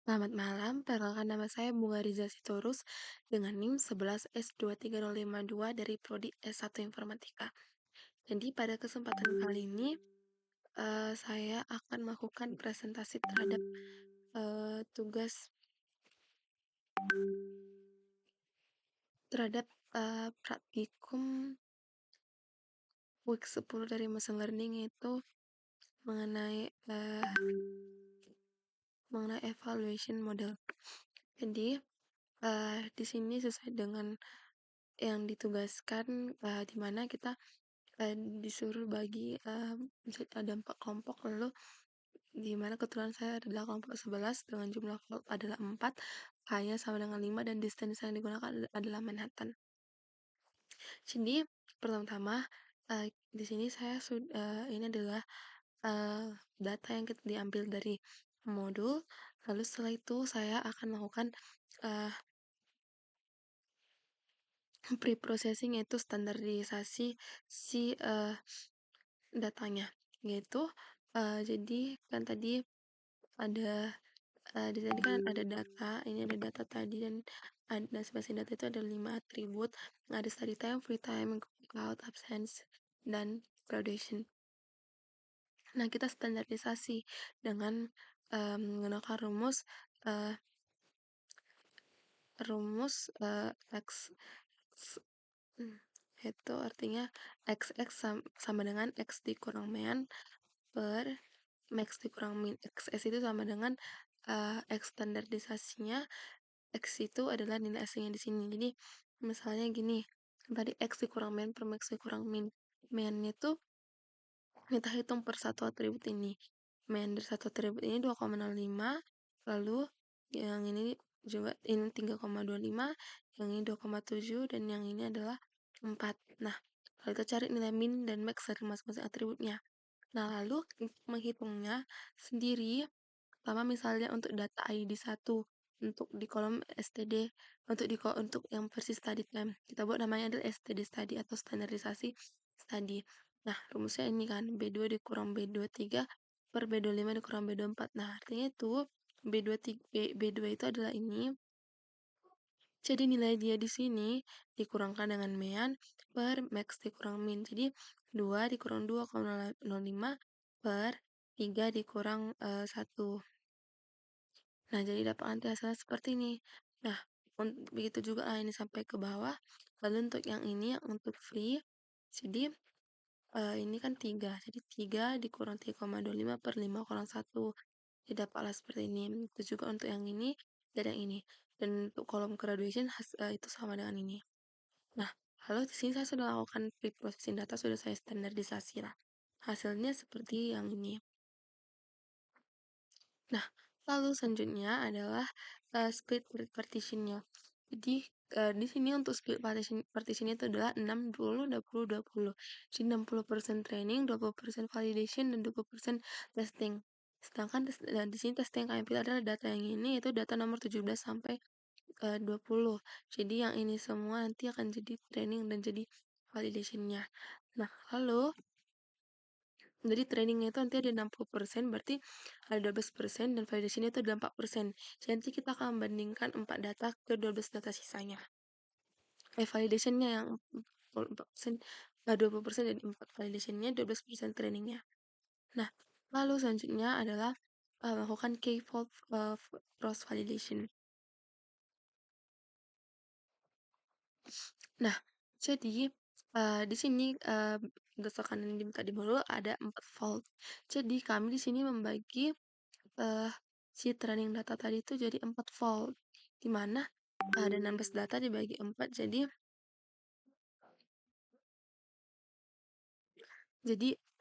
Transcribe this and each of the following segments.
Selamat malam, perkenalkan nama saya Bunga Riza Sitorus dengan NIM 11S23052 dari Prodi S1 Informatika. Jadi pada kesempatan kali ini saya akan melakukan presentasi terhadap tugas terhadap praktikum week 10 dari machine learning, itu mengenai evaluation model. Jadi di sini sesuai dengan yang ditugaskan, di mana kita disuruh bagi ada 4 kelompok, lalu di mana kebetulan saya adalah kelompok 11 dengan jumlah volt adalah 4, K-nya sama dengan 5, dan distance yang digunakan adalah Manhattan. Jadi pertama-tama di sini saya ini adalah data yang kita diambil dari modul, lalu setelah itu saya akan melakukan pre-processing, yaitu standarisasi si datanya, yaitu jadi kan tadi ada di sini kan ada data, ini ada data tadi, dan ada masing-masing data itu ada 5 atribut, ada study time, free time, out, absence, dan graduation. Nah, kita standarisasi dengan menggunakan rumus uh, X, itu artinya XX sama dengan X dikurang mean per max dikurang min. XS itu sama dengan X standarisasinya. X itu adalah nilai aslinya di sini. Jadi misalnya gini, tadi X dikurang min per max dikurang min. Min itu kita hitung per satu atribut ini. Min dari satu atribut ini 2,05, lalu yang ini juga ini 3,25, yang ini 2,7, dan yang ini adalah 4. Nah, lalu kita cari nilai min dan max dari masing-masing atributnya. Nah, lalu menghitungnya sendiri, pertama misalnya untuk data ID 1, untuk di kolom STD, untuk yang versi study time, kita buat namanya adalah STD study atau standarisasi study. Nah, rumusnya ini kan, B2 dikurang B23 per B25 dikurang B24. Nah, artinya itu B2 itu adalah ini. Jadi nilai dia di sini dikurangkan dengan mean per max dikurang min. Jadi 2 dikurang 2,05 per 3 dikurang 1. Nah, jadi dapat nanti hasilnya seperti ini. Nah, begitu juga ini sampai ke bawah. Lalu untuk yang ini, untuk free, jadi ini kan 3. Jadi 3 dikurang 3,25 per 5 kurang 1. Jadi dapatlah seperti ini. Itu juga untuk yang ini dan yang ini. Dan untuk kolom graduation itu sama dengan ini. Nah, lalu di sini saya sudah lakukan pre-processing data, sudah saya standarisasi lah. Hasilnya seperti yang ini. Nah, lalu selanjutnya adalah split partitionnya. Jadi di sini untuk split partition itu adalah 6, 20, 20, 20. Jadi 60% training, 20% validation, dan 20% testing. Sedangkan di sini testing yang kami pilih adalah data yang ini, yaitu data nomor 17 sampai 20. Jadi yang ini semua nanti akan jadi training dan jadi validationnya. Nah, lalu jadi trainingnya itu nanti ada 60%, berarti ada 12%, dan validation itu ada 4%. Jadi nanti kita akan membandingkan 4 data ke 12 data sisanya. Validationnya yang 4%, 20%, dan 4 validationnya, 12% trainingnya. Nah, lalu selanjutnya adalah melakukan k-fold cross validation. Nah, jadi di sini berdasarkan yang diminta di modul ada 4 fold. Jadi kami di sini membagi si training data tadi itu jadi 4 fold, di mana ada 16 data dibagi 4, jadi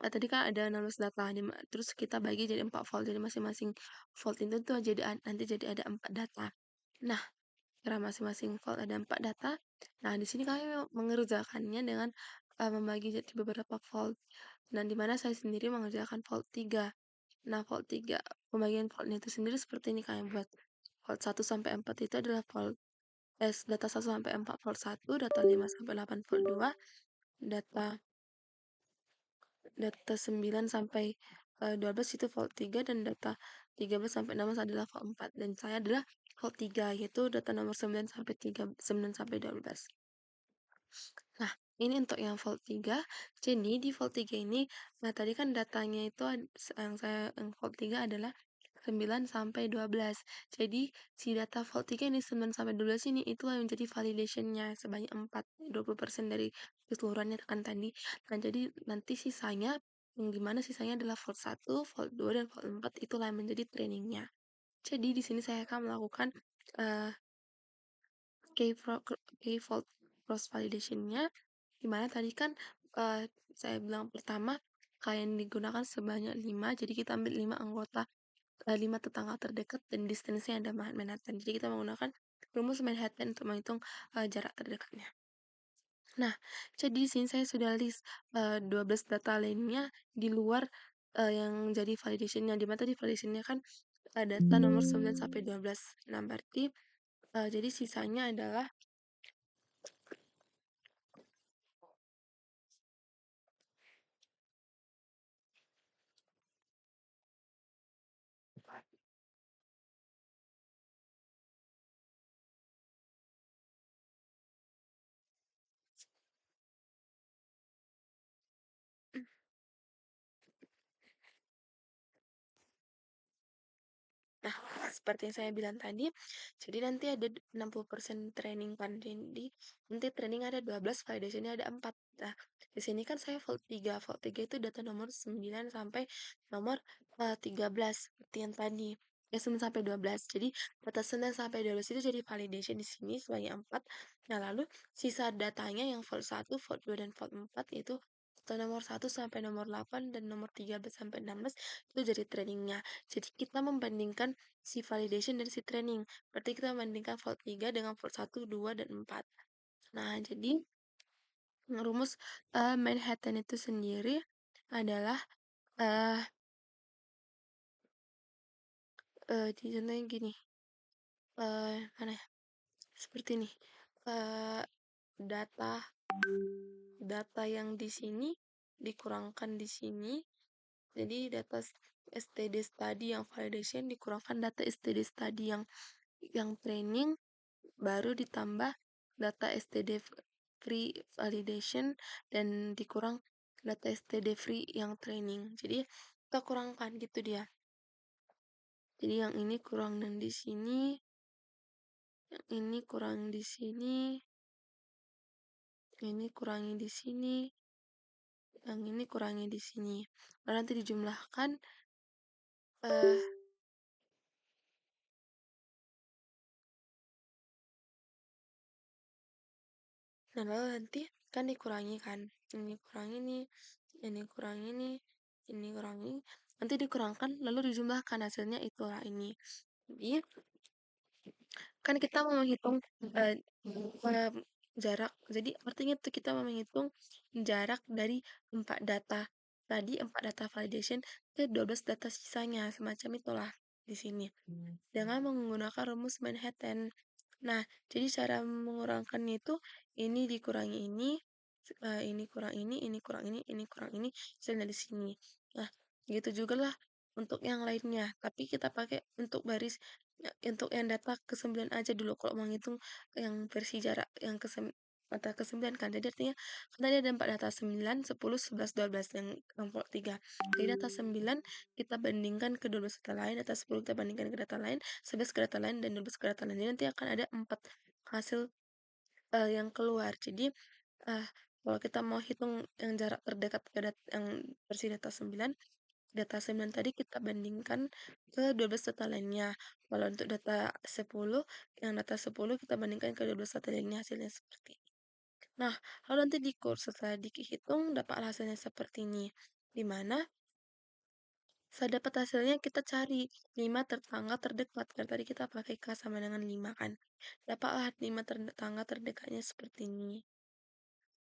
tadi kan ada 16 data, terus kita bagi jadi 4 fold, jadi masing-masing fold itu tuh nanti jadi ada 4 data. Nah, karena masing-masing fold ada 4 data, nah di sini kami mengerjakannya dengan membagi jadi beberapa fold, dan di mana saya sendiri mengerjakan fold 3. Nah, fold 3, pembagian foldnya itu sendiri seperti ini kami buat. Fold 1 sampai 4 itu adalah fold data 1 sampai 4 fold 1, data 5 sampai 8 fold 2, data 9 sampai 12 itu fold 3, dan data 13 sampai 16 adalah volt 4 dan saya adalah volt 3 yaitu data nomor 9 sampai 9 sampai 12. Nah, ini untuk yang volt 3. Jadi di volt 3 ini, nah tadi kan datanya itu yang volt 3 adalah 9 sampai 12. Jadi si data volt 3 ini 9 sampai 12 ini itulah yang menjadi validationnya sebanyak 4, 20% dari keseluruhannya kan tadi. Nah, jadi nanti sisanya yang dimana sisanya adalah volt 1, volt 2, dan volt 4 itulah yang menjadi trainingnya. Jadi di sini saya akan melakukan uh, key volt cross validation-nya, dimana tadi kan saya bilang pertama kalian digunakan sebanyak 5, jadi kita ambil 5 anggota 5 tetangga terdekat dan distance-nya ada Manhattan. Jadi kita menggunakan rumus Manhattan untuk menghitung jarak terdekatnya. Nah, jadi di sini saya sudah list 12 data lainnya di luar yang jadi validation-nya. Dimana tadi validation-nya kan data nomor 9 sampai 12. Nah, berarti jadi sisanya adalah Nah, seperti yang saya bilang tadi, jadi nanti ada 60% training kan. Jadi nanti training ada 12, validation-nya ada 4. Nah, di sini kan saya volt 3. Volt 3 itu data nomor 9 sampai nomor 13 seperti yang tadi. Ya, 9 sampai 12. Jadi data 9 sampai 12 itu jadi validation di sini sebanyak 4. Nah, lalu sisa datanya yang volt 1, volt 2, dan volt 4 itu atau nomor 1 sampai nomor 8 dan nomor 13 sampai 16 itu jadi trainingnya. Jadi kita membandingkan si validation dan si training. Berarti kita membandingkan volt 3 dengan volt 1, 2, dan 4. Nah, jadi rumus Manhattan itu sendiri adalah uh, contohnya gini. Mana ya? Seperti ini. Uh, data data yang di sini dikurangkan di sini. Jadi data STD study yang validation dikurangkan data STD study yang training baru ditambah data STD free validation dan dikurang data STD free yang training. Jadi kita kurangkan gitu dia. Jadi yang ini kurang dan di sini, yang ini kurang di sini, ini kurangi di sini, yang ini kurangi di sini. Lalu nanti dijumlahkan nah lalu nanti kan dikurangi kan, ini kurang ini kurang ini kurang ini, nanti dikurangkan lalu dijumlahkan hasilnya itulah ini. Jadi kan kita mau menghitung jarak, jadi artinya tuh kita mau menghitung jarak dari 4 data tadi, 4 data validation ke 12 data sisanya, semacam itulah di sini dengan menggunakan rumus Manhattan. Nah, jadi cara mengurangkannya itu ini dikurangi ini kurang ini kurang ini kurang ini, hasilnya di sini. Nah, gitu juga lah untuk yang lainnya. Tapi kita pakai untuk baris untuk yang data ke-9 aja dulu kalau mau ngitung yang versi jarak yang data ke-9 kan. Jadi artinya kan tadi ada 4 data 9, 10, 11, 12 yang volt 3. Jadi data 9 kita bandingkan ke 12 data lain, data 10 kita bandingkan ke data lain, 11 ke data lain, dan 12 ke data lain. Jadi nanti akan ada 4 hasil yang keluar. Jadi kalau kita mau hitung yang jarak terdekat ke yang versi data 9, data 9 tadi kita bandingkan ke 12 data lainnya. Kalau untuk data 10, yang data 10 kita bandingkan ke 12 data lainnya, hasilnya seperti ini. Nah, lalu nanti di kurs setelah dihitung dapat hasilnya seperti ini. Di mana setelah dapat hasilnya kita cari 5 tetangga terdekat. Karena tadi kita pakai K sama dengan 5 kan. Dapatlah 5 tetangga terdekatnya seperti ini.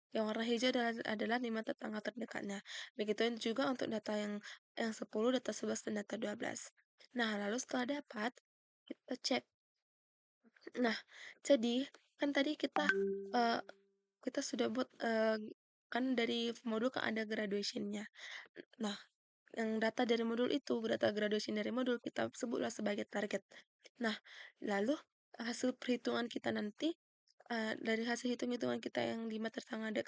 Yang warna hijau adalah 5 tetangga terdekatnya. Begitu juga untuk data yang 10, data 11, dan data 12. Nah, lalu setelah dapat, kita cek. Nah, jadi kan tadi kita sudah buat kan dari modul kan ada graduation-nya. Nah, yang data dari modul itu, data graduation dari modul kita sebutlah sebagai target. Nah, lalu hasil perhitungan kita nanti dari hasil hitung-hitungan kita yang 5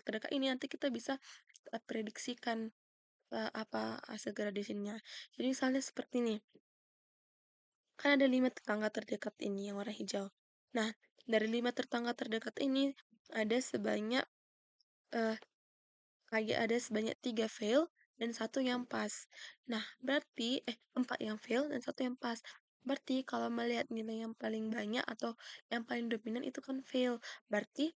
terdekat ini nanti kita bisa prediksikan apa hasil graduationnya. Jadi misalnya seperti ini, kan ada 5 tetangga terdekat ini yang warna hijau. Nah, dari 5 tetangga terdekat ini ada sebanyak eh, kayak ada sebanyak 3 fail dan 1 yang pas. Nah, berarti 4 yang fail dan 1 yang pas. Berarti kalau melihat nilai yang paling banyak atau yang paling dominan itu kan fail. Berarti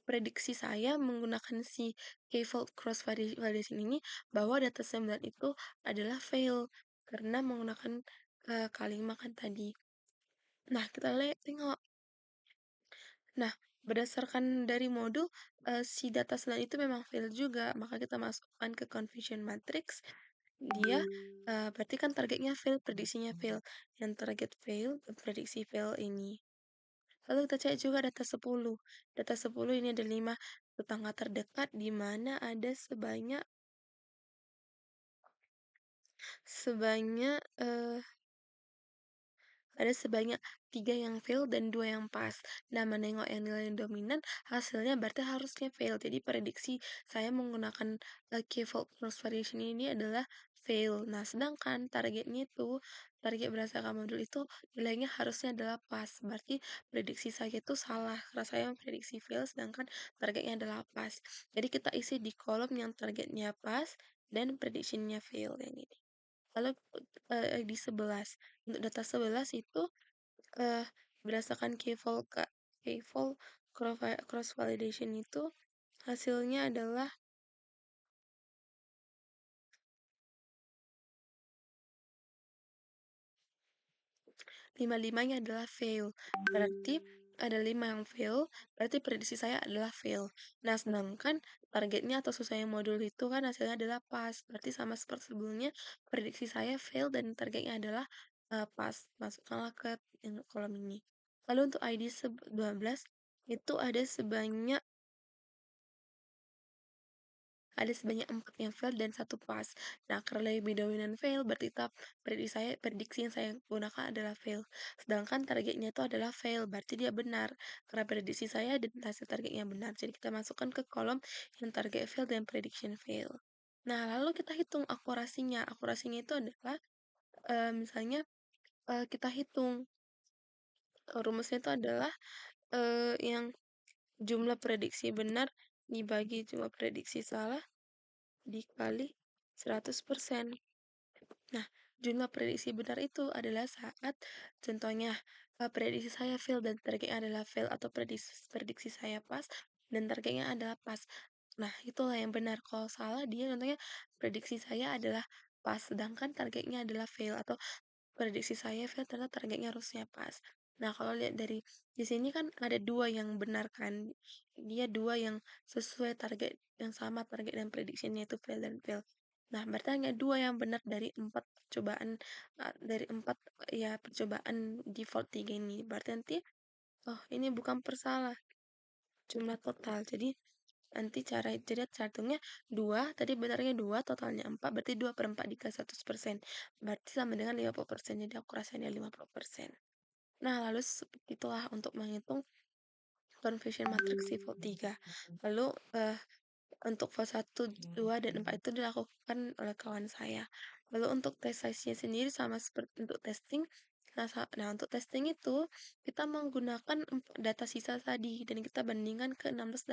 prediksi saya menggunakan si k-fold cross validation ini bahwa data 9 itu adalah fail karena menggunakan kalimat kan tadi. Nah, kita lihat tengok. Nah, berdasarkan dari modul, si data slide itu memang fail juga, maka kita masukkan ke confusion matrix. Dia berarti kan targetnya fail, prediksinya fail. Yang target fail dan prediksi fail ini. Lalu kita cek juga data 10. Data 10 ini ada 5 tetangga terdekat di mana ada sebanyak ada sebanyak 3 yang fail dan 2 yang pas. Nah, menengok yang nilai yang dominan, hasilnya berarti harusnya fail. Jadi prediksi saya menggunakan k-fold cross variation ini adalah fail. Nah, sedangkan targetnya itu, target berdasarkan modul itu nilainya harusnya adalah pas. Berarti prediksi saya itu salah. Karena saya memprediksi fail, sedangkan targetnya adalah pas. Jadi kita isi di kolom yang targetnya pas dan prediksinya fail yang ini. Lalu di 11. Untuk data 11 itu eh, berdasarkan k-fold cross validation itu hasilnya adalah 5-5-nya adalah fail. Berarti ada 5 yang fail, berarti prediksi saya adalah fail. Nah, sedangkan targetnya atau sesuai modul itu kan hasilnya adalah pas. Berarti sama seperti sebelumnya, prediksi saya fail dan targetnya adalah pas. Masukkanlah ke kolom ini. Lalu untuk ID 12 itu ada sebanyak 4 yang fail dan 1 pas. Nah, karena lebih dominan fail, berarti prediksi yang saya gunakan adalah fail. Sedangkan targetnya itu adalah fail, berarti dia benar. Karena prediksi saya dan hasil targetnya benar. Jadi kita masukkan ke kolom yang target fail dan prediction fail. Nah, lalu kita hitung akurasinya. Akurasinya itu adalah misalnya kita hitung rumusnya itu adalah yang jumlah prediksi benar dibagi jumlah prediksi salah dikali 100%. Nah, jumlah prediksi benar itu adalah saat contohnya prediksi saya fail dan targetnya adalah fail atau prediksi saya pas dan targetnya adalah pas. Nah, itulah yang benar. Kalau salah dia contohnya prediksi saya adalah pas sedangkan targetnya adalah fail atau prediksi saya fail ternyata targetnya harusnya pas. Nah, kalau lihat dari di sini kan ada 2 yang benar kan. Dia 2 yang sesuai target yang sama target dan prediksinya itu fail dan fail. Nah, berarti hanya 2 yang benar dari 4 percobaan dari 4 ya percobaan default 3 ini. Berarti nanti oh, ini bukan persalah jumlah total. Jadi nanti jadi hitungnya 2 tadi benarnya 2 totalnya 4 berarti 2/4 dikali 100% berarti sama dengan 50% jadi akurasinya 50%. Nah, lalu itulah untuk menghitung confusion matrix default 3. Lalu untuk fase 1, 2, dan 4 itu dilakukan oleh kawan saya. Lalu untuk test size-nya sendiri sama seperti untuk testing. Nah, untuk testing itu kita menggunakan data sisa tadi dan kita bandingkan ke 16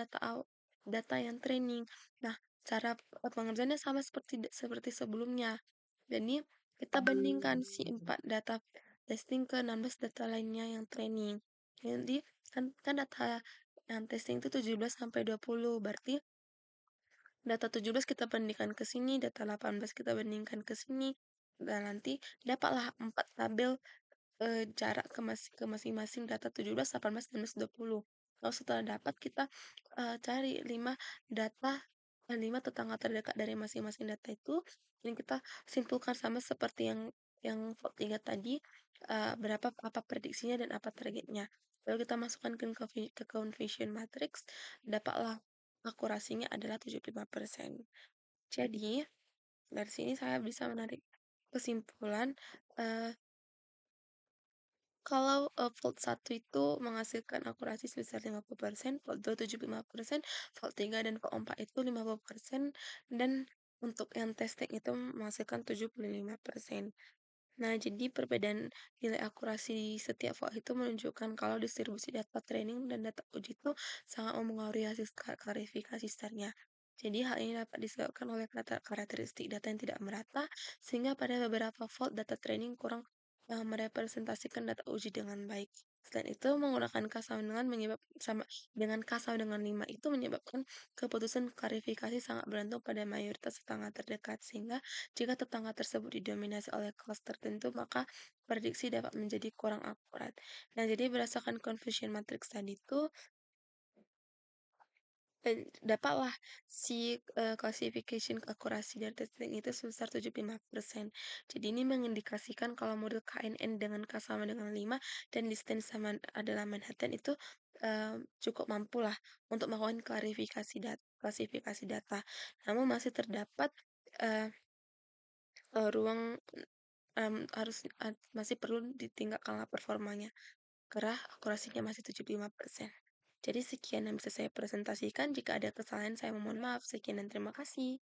data yang training. Nah, cara pengerjaannya sama seperti sebelumnya. Jadi, kita bandingkan si 4 data testing ke 16 data lainnya yang training. Jadi, kan data yang testing itu 17 sampai 20, berarti data 17 kita bandingkan ke sini, data 18 kita bandingkan ke sini, dan nanti dapatlah 4 tabel jarak ke masing-masing data 17, 18, 19, 20. Lalu setelah dapat kita cari 5 tetangga terdekat dari masing-masing data itu dan kita simpulkan sama seperti yang vote 3 tadi berapa apa prediksinya dan apa targetnya. Lalu kita masukkan ke confusion matrix, dapatlah akurasinya adalah 75%. Jadi, Dari sini saya bisa menarik kesimpulan, eee, kalau, volt 1 itu menghasilkan akurasi sebesar 50%, volt 2 75%, volt 3 dan volt 4 itu 50%, dan untuk yang testing itu menghasilkan 75%. Nah, jadi perbedaan nilai akurasi di setiap volt itu menunjukkan kalau distribusi data training dan data uji itu sangat mempengaruhi hasil klarifikasi startnya. Jadi hal ini dapat disebabkan oleh karakteristik data yang tidak merata, sehingga pada beberapa volt data training kurang merepresentasikan data uji dengan baik. Selain itu, menggunakan K sama dengan K sama dengan 5 itu menyebabkan keputusan klarifikasi sangat bergantung pada mayoritas tetangga terdekat, sehingga jika tetangga tersebut didominasi oleh kelas tertentu, maka prediksi dapat menjadi kurang akurat. Nah, jadi berdasarkan confusion matrix tadi itu, dapatlah si classification akurasi dari testing itu sebesar 75%. Jadi ini mengindikasikan kalau model KNN dengan K sama dengan 5 dan distance sama adalah Manhattan itu cukup mampulah untuk melakukan klasifikasi data. Namun masih terdapat uh, ruang harus masih perlu ditingkatkanlah performanya. Karena akurasinya masih 75%. Jadi sekian yang bisa saya presentasikan. Jika ada kesalahan, saya mohon maaf. Sekian dan terima kasih.